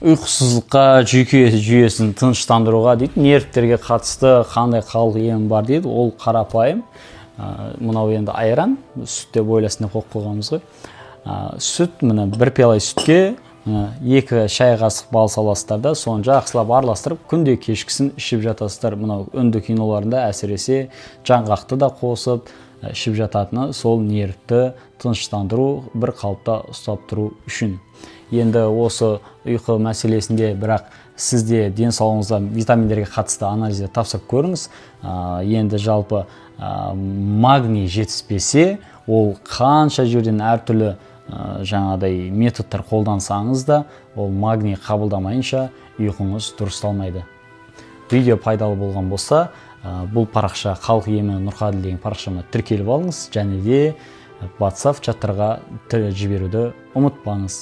ұйқысыздыққа, жүйке жүйесін тыныштандыруға дейді, нервтерге қатысты қандай халық ем бар дейді, ол қарапайым. Мынау енді айран, сүт деп ойласын деп қойып қойғанбыз ғой. Сүт, міне бір пиала сүтке 2 шай қасық бал саласыздар да, соны жақсылап араластырып, күнде кешкісін ішіп жатасыздар. Мынау үнді киноларында әсіресе жаңғақты да қосып ішіп жататыны сол нервті тыныштандыру, бір қалыпта ұстап тұру үшін. Енді осы ұйқы мәселесінде бірақ сізде денсаулығыңызда витаминдерге қатысты анализде тапсырып көріңіз. Енді жалпы магний жетіспесе, ол қанша жерден әртүрлі жаңағыдай методтар қолдансаңыз да, ол магний қабылдамайынша ұйқыңыз дұрысталмайды. Видео пайдалы болған болса, бұл парақша халық емі Нұрқаділ деген парақшама тіркеліп алыңыз, және де WhatsApp чаттарға жіберуді ұмытпаңыз.